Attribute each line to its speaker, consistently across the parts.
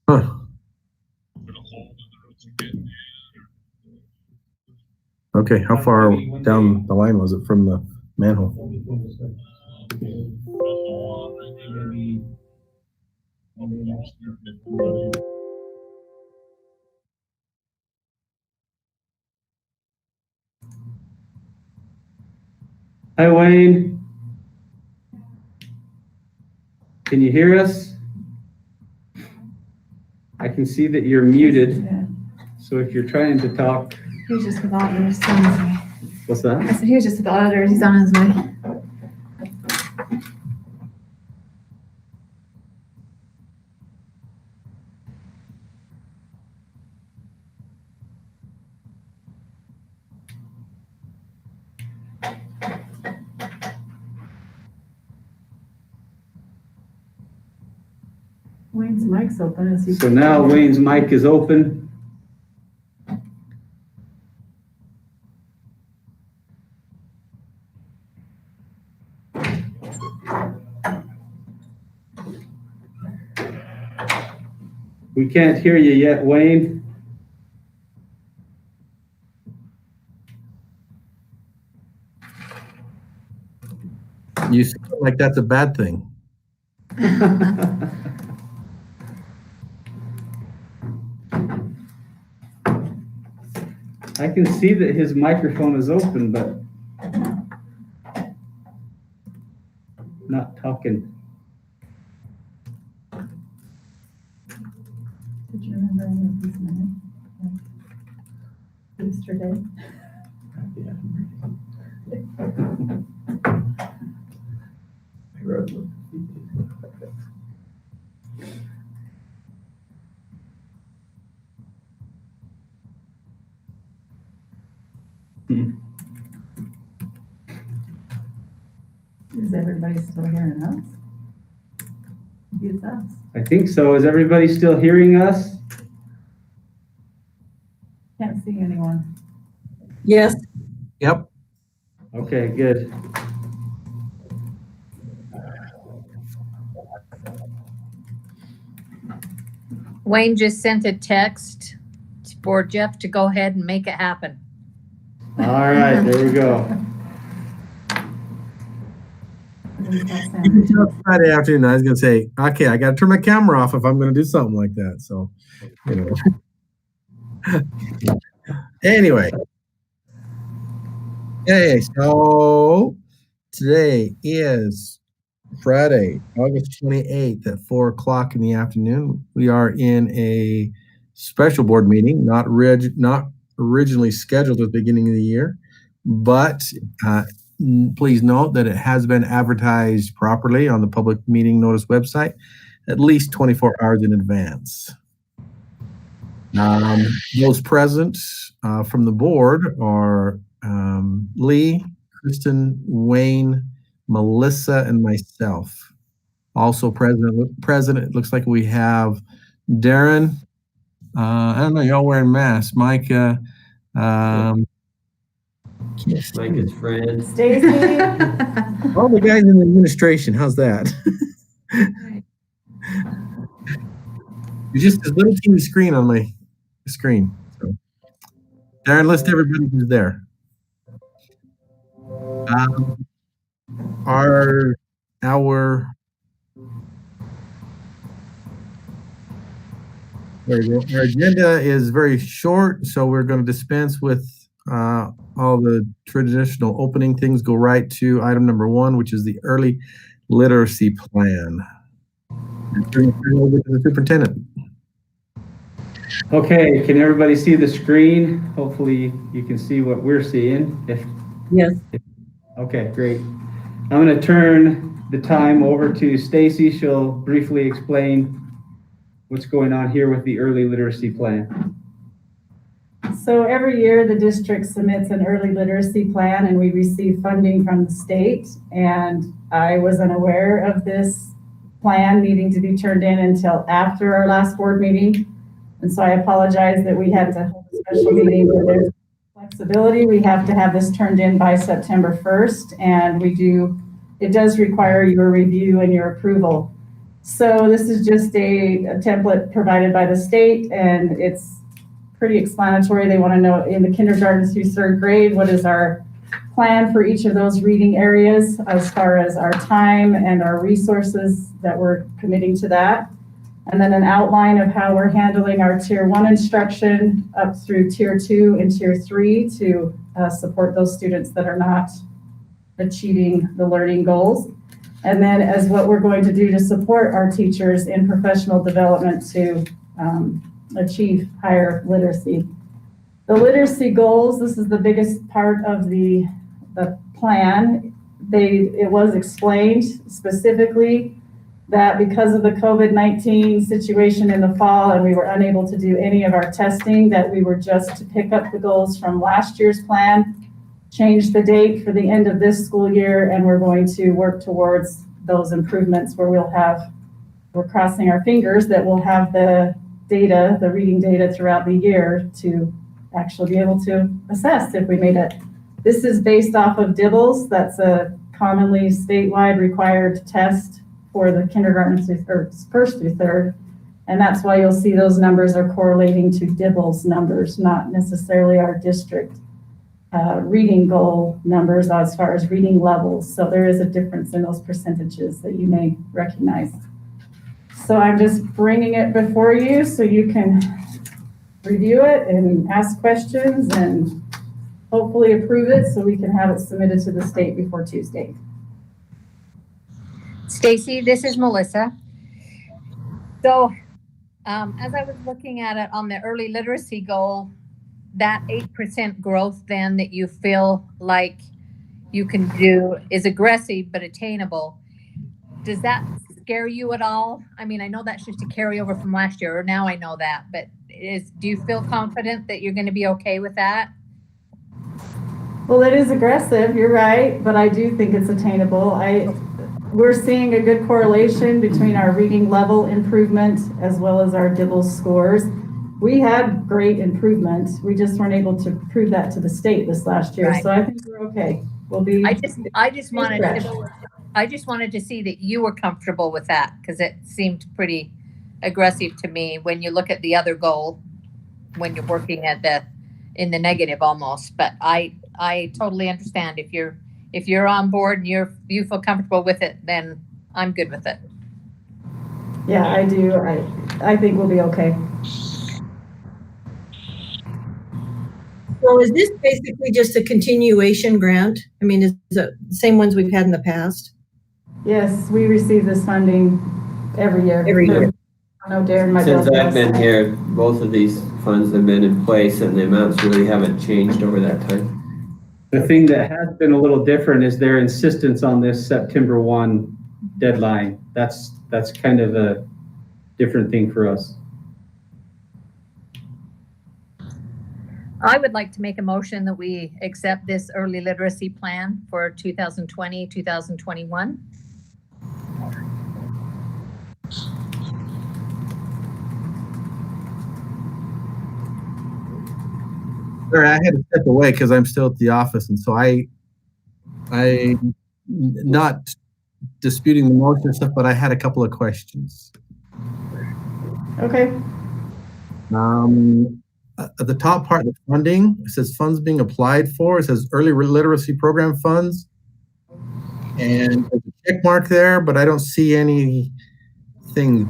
Speaker 1: Huh. Okay, how far down the line was it from the manhole?
Speaker 2: Hi, Wayne. Can you hear us? I can see that you're muted. So if you're trying to talk.
Speaker 3: He was just with auditors. He's on his way.
Speaker 2: What's that?
Speaker 3: I said he was just with auditors. He's on his way. Wayne's mic's open. Is he?
Speaker 2: So now Wayne's mic is open. We can't hear you yet, Wayne.
Speaker 1: You sound like that's a bad thing.
Speaker 2: I can see that his microphone is open, but not talking.
Speaker 3: Did you remember any of these minutes? Like Easter Day? Is everybody still hearing us? It's us.
Speaker 2: I think so. Is everybody still hearing us?
Speaker 3: Can't see anyone.
Speaker 4: Yes.
Speaker 1: Yep.
Speaker 2: Okay, good.
Speaker 4: Wayne just sent a text for Jeff to go ahead and make it happen.
Speaker 2: All right, there we go.
Speaker 1: You can tell it's Friday afternoon. I was gonna say, okay, I gotta turn my camera off if I'm gonna do something like that. So, you know. Anyway. Okay, so today is Friday, August 28th at 4 o'clock in the afternoon. We are in a special board meeting, not originally scheduled at the beginning of the year, but please note that it has been advertised properly on the public meeting notice website at least 24 hours in advance. Those present from the board are Lee, Kristen, Wayne, Melissa, and myself. Also present, it looks like we have Darren. I don't know, y'all wearing masks. Micah.
Speaker 5: Mike is Fred.
Speaker 3: Stacy.
Speaker 1: All the guys in the administration, how's that? You're just a little teeny screen on my screen. So. Darren, list everybody who's there. Our agenda is very short, so we're going to dispense with all the traditional opening things, go right to item number 1, which is the early literacy plan. Turn it over to the superintendent.
Speaker 2: Okay, can everybody see the screen? Hopefully you can see what we're seeing.
Speaker 4: Yes.
Speaker 2: Okay, great. I'm going to turn the time over to Stacy. She'll briefly explain what's going on here with the early literacy plan.
Speaker 3: So every year the district submits an early literacy plan and we receive funding from the state. And I was unaware of this plan needing to be turned in until after our last board meeting. And so I apologize that we had to hold a special meeting where there's flexibility. We have to have this turned in by September 1st. And it does require your review and your approval. So this is just a template provided by the state, and it's pretty explanatory. They want to know in the kindergarten through third grade, what is our plan for each of those reading areas as far as our time and our resources that we're committing to that. And then an outline of how we're handling our tier 1 instruction up through tier 2 and tier 3 to support those students that are not achieving the learning goals. And then as what we're going to do to support our teachers in professional development to achieve higher literacy. The literacy goals, this is the biggest part of the plan. It was explained specifically that because of the COVID-19 situation in the fall and we were unable to do any of our testing, that we were just to pick up the goals from last year's plan, change the date for the end of this school year, and we're going to work towards those improvements where we're crossing our fingers that we'll have the data, the reading data throughout the year to actually be able to assess if we made it. This is based off of DIBELS. That's a commonly statewide required test for the kindergarten or first through third. And that's why you'll see those numbers are correlating to DIBELS numbers, not necessarily our district reading goal numbers as far as reading levels. So there is a difference in those percentages that you may recognize. So I'm just bringing it before you so you can review it and ask questions and hopefully approve it so we can have it submitted to the state before Tuesday.
Speaker 4: Stacy, this is Melissa. So as I was looking at it on the early literacy goal, that 8% growth then that you feel like you can do is aggressive but attainable. Does that scare you at all? I mean, I know that's just a carryover from last year, or now I know that, but do you feel confident that you're going to be okay with that?
Speaker 3: Well, it is aggressive, you're right, but I do think it's attainable. We're seeing a good correlation between our reading level improvement as well as our DIBELS scores. We had great improvement. We just weren't able to prove that to the state this last year.
Speaker 4: Right.
Speaker 3: So I think we're okay. We'll be.
Speaker 4: I just wanted to see that you were comfortable with that, because it seemed pretty aggressive to me when you look at the other goal, when you're working at in the negative almost. But I totally understand if you're on board and you feel comfortable with it, then I'm good with it.
Speaker 3: Yeah, I do. I think we'll be okay.
Speaker 6: So is this basically just a continuation grant? I mean, is it the same ones we've had in the past?
Speaker 3: Yes, we receive this funding every year.
Speaker 6: Every year.
Speaker 3: I know Darren might.
Speaker 5: Since I've been here, both of these funds have been in place and the amounts really haven't changed over that time.
Speaker 2: The thing that has been a little different is their insistence on this September 1 deadline. That's kind of a different thing for us.
Speaker 4: I would like to make a motion that we accept this early literacy plan for 2020, 2021.
Speaker 1: Sorry, I had to step away because I'm still at the office, and so I not disputing the motion and stuff, but I had a couple of questions.
Speaker 3: Okay.
Speaker 1: At the top part, the funding, it says funds being applied for. It says early literacy program funds, and there's a check mark there, but I don't see anything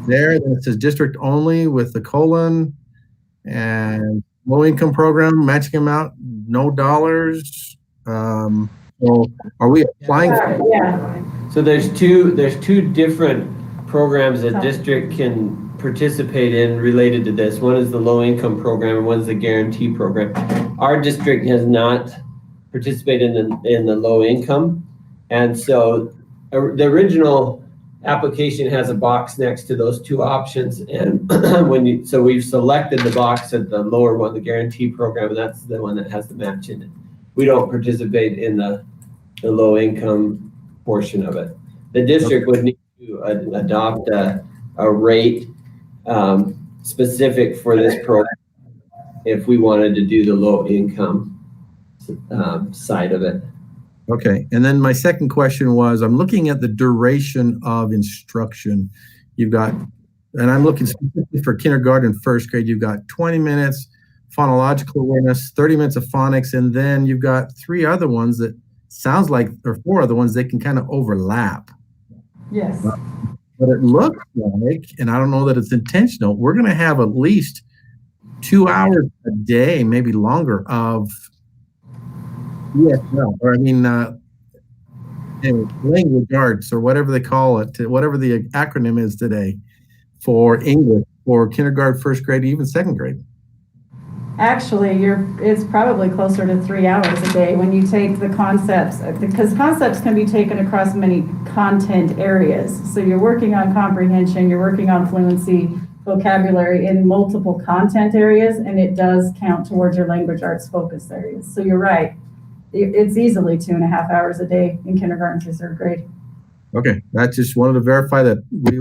Speaker 1: there. Then it says district only with the colon, and low income program matching amount, no dollars. So are we applying for?
Speaker 3: Yeah.
Speaker 5: So there's two different programs that district can participate in related to this. One is the low income program and one's the guarantee program. Our district has not participated in the low income. And so the original application has a box next to those two options. And so we've selected the box at the lower one, the guarantee program, and that's the one that has the match in it. We don't participate in the low income portion of it. The district would need to adopt a rate specific for this program if we wanted to do the low income side of it.
Speaker 1: Okay, and then my second question was, I'm looking at the duration of instruction. you've got, and I'm looking specifically for kindergarten, first grade, you've got 20 minutes phonological awareness, 30 minutes of phonics, and then you've got 3 other ones that sounds like, or 4 other ones that can kind of overlap.
Speaker 3: Yes.
Speaker 1: But it looks like, and I don't know that it's intentional, we're going to have at least 2 hours a day, maybe longer, of ESL, or I mean, language arts, or whatever they call it, whatever the acronym is today for English, for kindergarten, first grade, even second grade.
Speaker 3: Actually, it's probably closer to 3 hours a day when you take the concepts, because concepts can be taken across many content areas. So you're working on comprehension, you're working on fluency, vocabulary in multiple content areas, and it does count towards your language arts focus areas. So you're right. It's easily 2.5 hours a day in kindergarten through third grade.
Speaker 1: Okay, I just wanted to verify that we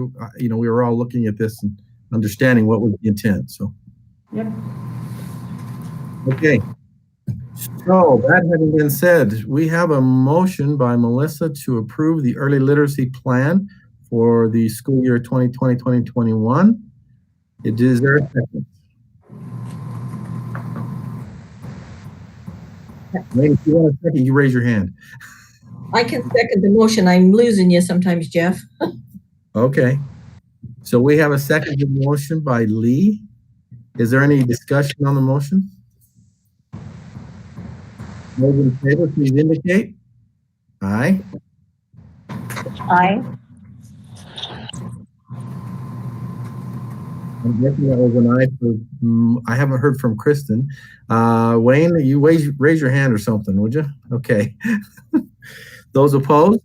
Speaker 1: were all looking at this and understanding what was the intent. So.
Speaker 3: Yep.
Speaker 1: Okay. So that having been said, we have a motion by Melissa to approve the early literacy plan for the school year 2020-2021. Is there a second? Wait, if you want a second, you raise your hand.
Speaker 6: I can second the motion. I'm losing you sometimes, Jeff.
Speaker 1: Okay. So we have a second motion by Lee. Is there any discussion on the motion? Those in favor, please indicate. Aye.
Speaker 4: Aye.
Speaker 1: I'm guessing that was an aye for, I haven't heard from Kristen. Wayne, you raise your hand or something, would you? Okay. Those opposed?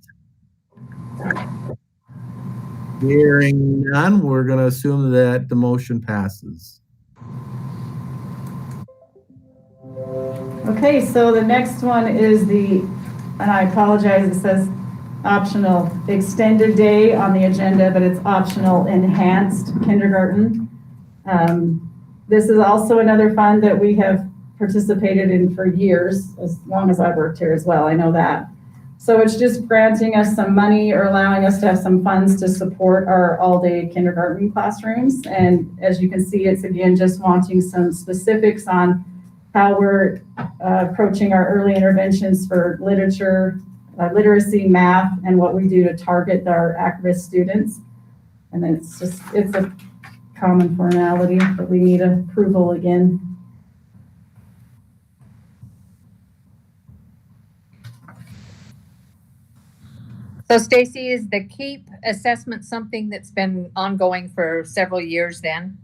Speaker 1: Hearing none, we're going to assume that the motion passes.
Speaker 3: Okay, so the next one is and I apologize, it says optional extended day on the agenda, but it's optional enhanced kindergarten. This is also another fund that we have participated in for years, as long as I've worked here as well, I know that. So it's just granting us some money or allowing us to have some funds to support our all-day kindergarten classrooms. And as you can see, it's again just wanting some specifics on how we're approaching our early interventions for literature, literacy, math, and what we do to target our at-risk students. And then it's a common formality, but we need approval again.
Speaker 4: So Stacy, is the KEEP assessment something that's been ongoing for several years then?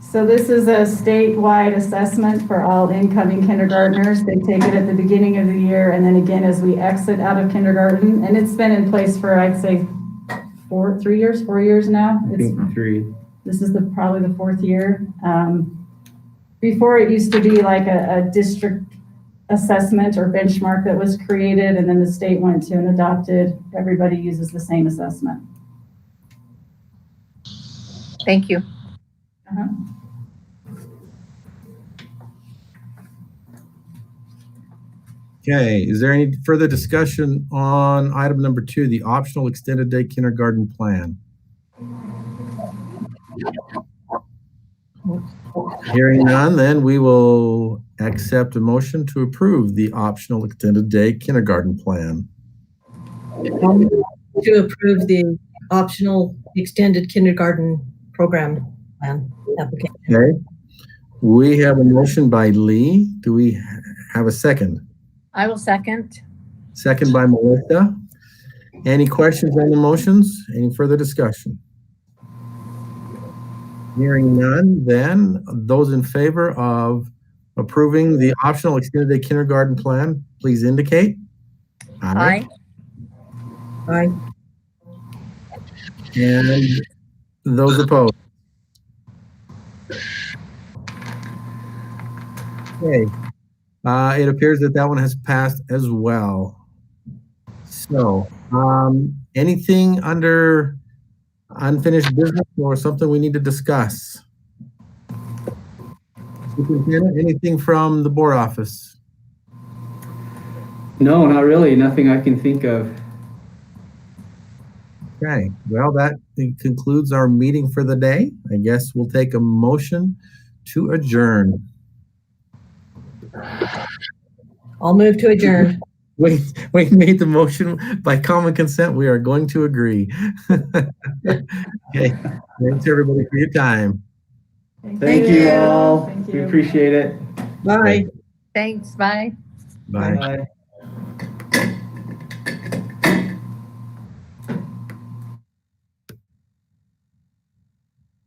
Speaker 3: So this is a statewide assessment for all incoming kindergartners. They take it at the beginning of the year and then again as we exit out of kindergarten. And it's been in place for, I'd say, 4 years now.
Speaker 2: I think 3.
Speaker 3: This is probably the 4th year. Before it used to be like a district assessment or benchmark that was created, and then the state went to and adopted. Everybody uses the same assessment.
Speaker 4: Thank you.
Speaker 1: Okay, is there any further discussion on item number 2, the optional extended day kindergarten plan? Hearing none, then we will accept a motion to approve the optional extended day kindergarten plan.
Speaker 6: To approve the optional extended kindergarten program plan application.
Speaker 1: Okay, we have a motion by Lee. Do we have a second?
Speaker 4: I will second.
Speaker 1: Second by Melissa. Any questions on the motions? Any further discussion? Hearing none, then those in favor of approving the optional extended day kindergarten plan, please indicate.
Speaker 4: Aye.
Speaker 6: Aye.
Speaker 1: And those opposed. Okay, it appears that one has passed as well. So, anything under unfinished business or something we need to discuss? Superintendent, anything from the board office?
Speaker 2: No, not really. Nothing I can think of.
Speaker 1: Okay, well, that concludes our meeting for the day. I guess we'll take a motion to adjourn.
Speaker 6: I'll move to adjourn.
Speaker 1: We made the motion by common consent. We are going to agree. Okay, thanks everybody for your time.
Speaker 2: Thank you all.
Speaker 3: Thank
Speaker 2: We
Speaker 3: you.
Speaker 2: appreciate it.
Speaker 6: Bye.
Speaker 4: Thanks, bye.
Speaker 1: Bye.
Speaker 2: Bye.